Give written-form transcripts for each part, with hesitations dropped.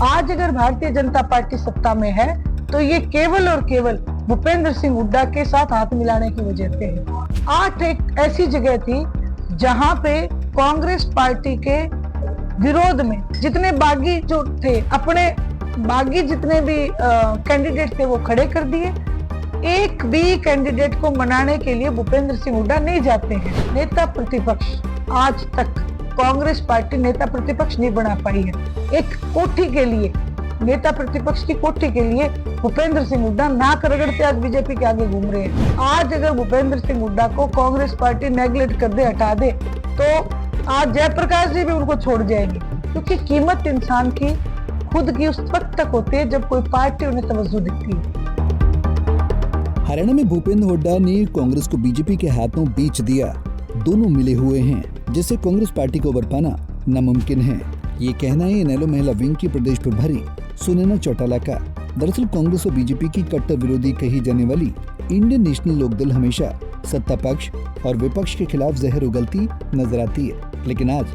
आज अगर भारतीय जनता पार्टी सत्ता में है तो ये केवल और केवल भूपेंद्र सिंह हुड्डा के साथ हाथ मिलाने की वजह से है। 8 एक ऐसी जगह थी जहां पे कांग्रेस पार्टी के विरोध में जितने बागी जो थे, अपने बागी जितने भी कैंडिडेट थे वो खड़े कर दिए। एक भी कैंडिडेट को मनाने के लिए भूपेंद्र सिंह हुड्डा नहीं जाते हैं। नेता प्रतिपक्ष आज तक कांग्रेस पार्टी नेता प्रतिपक्ष नहीं बना पाई है। एक कोठी के लिए, नेता प्रतिपक्ष की कोठी के लिए भूपेंद्र सिंह हुड्डा नाक रगड़ते आज बीजेपी के आगे घूम रहे हैं। आज अगर भूपेंद्र सिंह हुड्डा को कांग्रेस पार्टी नेगलेक्ट कर दे, हटा दे, तो आज जयप्रकाश जी भी उनको छोड़ जाएंगे, क्योंकि कीमत इंसान की खुद की उस वक्त तक होती है जब कोई पार्टी उन्हें तवज्जो देती है। हरियाणा में भूपेंद्र हुड्डा ने कांग्रेस को बीजेपी के हाथों बेच दिया। दोनों मिले हुए हैं, जिससे कांग्रेस पार्टी को उबर पाना नामुमकिन है। ये कहना है इनेलो महिला विंग की प्रदेश प्रभारी सुनैना चौटाला का। दरअसल कांग्रेस और बीजेपी की कट्टर विरोधी कही जाने वाली इंडियन नेशनल लोकदल हमेशा सत्ता पक्ष और विपक्ष के खिलाफ जहर उगलती नजर आती है। लेकिन आज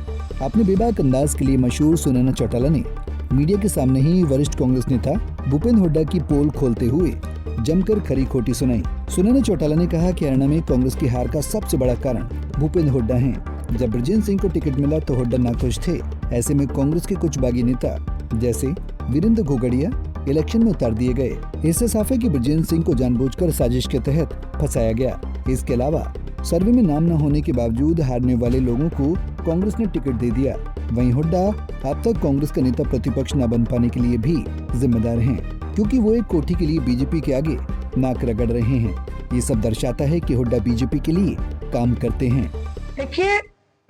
अपने बेबाक अंदाज के लिए मशहूर सुनैना चौटाला ने मीडिया के सामने ही वरिष्ठ कांग्रेस नेता भूपेंद्र हुड्डा की पोल खोलते हुए जमकर खरी खोटी सुनाई। सुनैना चौटाला ने कहा कि हरियाणा में कांग्रेस की हार का सबसे बड़ा कारण भूपेंद्र हुड्डा हैं। जब ब्रजेंद्र सिंह को टिकट मिला तो हुड्डा नाखुश थे। ऐसे में कांग्रेस के कुछ बागी नेता जैसे वीरेंद्र घोगड़िया इलेक्शन में उतार दिए गए। इससे साफ है कि ब्रजेंद्र सिंह को जानबूझकर साजिश के तहत फंसाया गया। इसके अलावा सर्वे में नाम न होने के बावजूद हारने वाले लोगों को कांग्रेस ने टिकट दे दिया। वहीं हुड्डा अब तक कांग्रेस का नेता प्रतिपक्ष न बन पाने के लिए भी जिम्मेदार हैं, क्योंकि वो एक कोठी के लिए बीजेपी के आगे नाक रगड़ रहे हैं। ये सब दर्शाता है कि हुड्डा बीजेपी के लिए काम करते हैं। देखिए,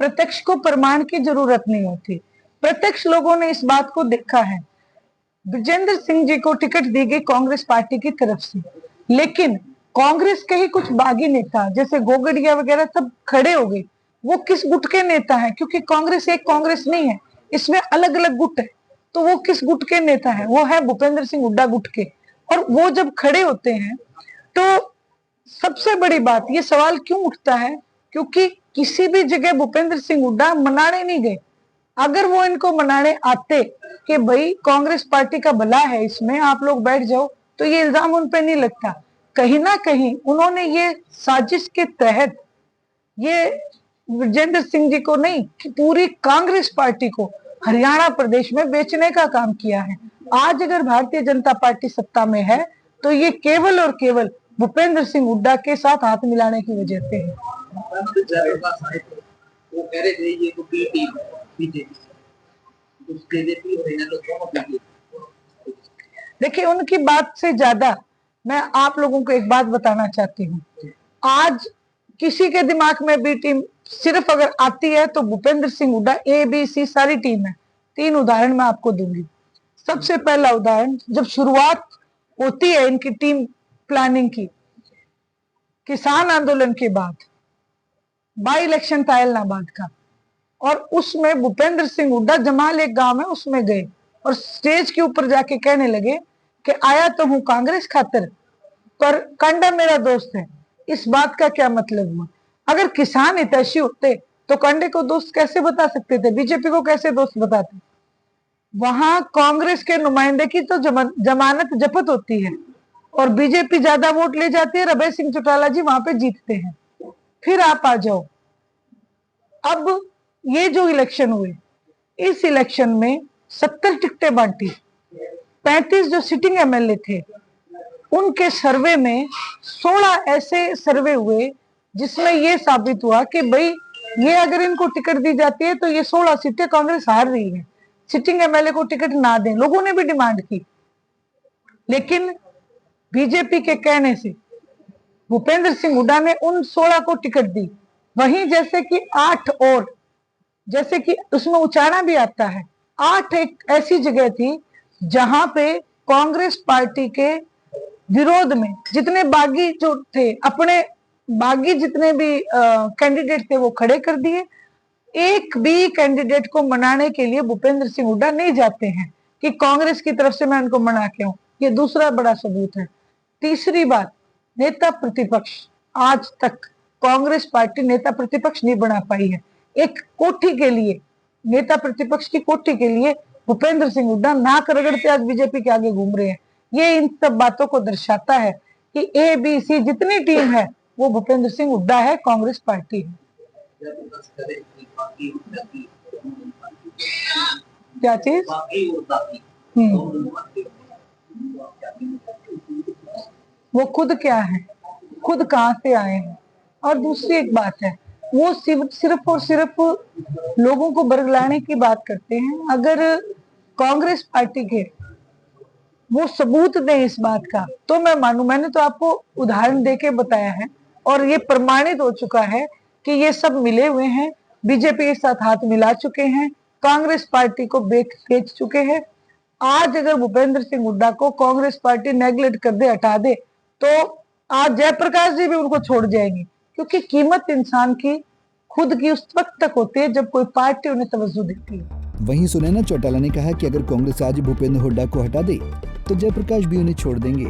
प्रत्यक्ष को प्रमाण की जरूरत नहीं होती। प्रत्यक्ष लोगों ने इस बात को देखा है। ब्रजेंद्र सिंह जी को टिकट दी गई कांग्रेस पार्टी की तरफ से, लेकिन कांग्रेस के ही कुछ बागी नेता जैसे गोगड़िया वगैरह सब खड़े हो गए। वो किस गुट के नेता हैं? क्योंकि कांग्रेस एक कांग्रेस नहीं है, इसमें अलग अलग गुट है। तो वो किस गुट के नेता है? वो है भूपेंद्र सिंह हुड्डा गुट के। और वो जब खड़े होते हैं तो सबसे बड़ी बात, ये सवाल क्यों उठता है? क्योंकि किसी भी जगह भूपेंद्र सिंह हुड्डा मनाने नहीं गए। अगर वो इनको मनाने आते कि भाई कांग्रेस पार्टी का भला है इसमें, आप लोग बैठ जाओ, तो ये इल्जाम उन पे नहीं लगता। कहीं ना कहीं उन्होंने ये साजिश के तहत ये ब्रजेंद्र सिंह जी को नहीं, पूरी कांग्रेस पार्टी को हरियाणा प्रदेश में बेचने का काम किया है। आज अगर भारतीय जनता पार्टी सत्ता में है तो ये केवल और केवल भूपेंद्र सिंह हुड्डा के साथ हाथ मिलाने की वजह से है। देखिए, उनकी बात से ज्यादा मैं आप लोगों को एक बात बताना चाहती हूँ। आज किसी के दिमाग में भी टीम सिर्फ अगर आती है तो Bhupendra Singh Hooda, A B C सारी टीम है। 3 उदाहरण मैं आपको दूंगी। सबसे पहला उदाहरण, जब शुरुआत होती है इनकी टीम प्लानिंग की, किसान आंदोलन के बाद बाई इलेक्शन था एलनाबाद का, और उसमें भूपेंद्र सिंह हुड्डा जमाल एक गांव है उसमें गए और स्टेज के ऊपर जाके कहने लगे कि आया तो हूं कांग्रेस खातिर, पर कंडा मेरा दोस्त है। इस बात का क्या मतलब हुआ? अगर किसान हितैषी होते तो कंडे को दोस्त कैसे बता सकते थे? बीजेपी को कैसे दोस्त बताते? वहां कांग्रेस के नुमाइंदे की तो जमानत जब्त होती है और बीजेपी ज्यादा वोट ले जाती है, अभय सिंह चौटाला जी वहां पे जीतते हैं। फिर आप आ जाओ, अब ये जो इलेक्शन हुए, इस इलेक्शन में 70 टिकटें बांटी। 35 जो सिटिंग एमएलए थे उनके सर्वे में 16 ऐसे सर्वे हुए जिसमें ये साबित हुआ कि भाई ये अगर इनको टिकट दी जाती है तो ये 16 सीटें कांग्रेस हार रही है। सिटिंग एमएलए को टिकट ना दें, लोगों ने भी डिमांड की, लेकिन बीजेपी के कहने से भूपेंद्र सिंह हुड्डा ने उन 16 को टिकट दी। वहीं जैसे कि 8 और, जैसे कि उसमें उचाना भी आता है, 8 एक ऐसी जगह थी जहां पे कांग्रेस पार्टी के विरोध में जितने बागी जो थे, अपने बागी जितने भी कैंडिडेट थे वो खड़े कर दिए। एक भी कैंडिडेट को मनाने के लिए भूपेंद्र सिंह हुड्डा नहीं जाते हैं कि कांग्रेस की तरफ से मैं उनको मना के आऊं। ये दूसरा बड़ा सबूत है। तीसरी बात, नेता प्रतिपक्ष आज तक कांग्रेस पार्टी नेता प्रतिपक्ष नहीं बना पाई है। एक कोठी के लिए, नेता प्रतिपक्ष की कोठी के लिए भूपेंद्र सिंह हुड्डा नाक रगड़ते आज बीजेपी के आगे घूम रहे हैं। ये इन सब बातों को दर्शाता है कि ABC जितनी टीम है वो भूपेंद्र सिंह हुड्डा है, कांग्रेस पार्टी है। क्या चीज? वो खुद क्या है, खुद कहां से आए हैं। और दूसरी एक बात है, वो सिर्फ और सिर्फ लोगों को बरगलाने की बात करते हैं। अगर कांग्रेस पार्टी के वो सबूत दें इस बात का तो मैं मानूं। मैंने तो आपको उदाहरण देके बताया है और ये प्रमाणित हो चुका है कि ये सब मिले हुए हैं, बीजेपी के साथ हाथ मिला चुके हैं, कांग्रेस पार्टी को बेच चुके हैं। आज अगर भूपेंद्र सिंह हुड्डा को कांग्रेस पार्टी नेगलेक्ट कर दे, हटा दे, तो आज जयप्रकाश जी भी उनको छोड़ जाएंगे, क्योंकि कीमत इंसान की खुद की उस वक्त तक होती है जब कोई पार्टी उन्हें तवज्जो देती है। वहीं सुनैना चौटाला ने कहा कि अगर कांग्रेस आज भूपेंद्र हुड्डा को हटा दे तो जयप्रकाश भी उन्हें छोड़ देंगे,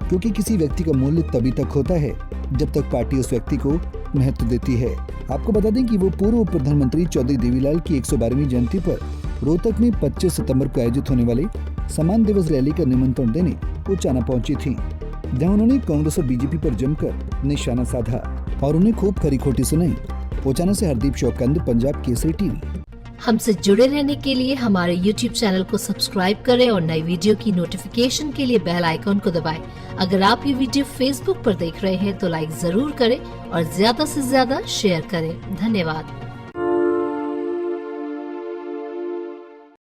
क्योंकि किसी व्यक्ति का मूल्य तभी तक होता है जब तक पार्टी उस व्यक्ति को महत्व देती है। आपको बता दें कि वो पूर्व प्रधानमंत्री चौधरी देवीलाल की 112वीं जयंती पर रोहतक में 25 सितंबर को आयोजित होने वाले सम्मान दिवस रैली का निमंत्रण देने उचाना पहुंची थी, जहां उन्होंने कांग्रेस और बीजेपी पर जमकर निशाना साधा और उन्हें खूब खरी खोटी सुनाई। उचाना से हरदीप शौकंद, पंजाब केसरी टीवी। हमसे जुड़े रहने के लिए हमारे YouTube चैनल को सब्सक्राइब करें और नई वीडियो की नोटिफिकेशन के लिए बेल आइकॉन को दबाएं। अगर आप ये वीडियो Facebook पर देख रहे हैं तो लाइक जरूर करें और ज्यादा से ज्यादा शेयर करें। धन्यवाद।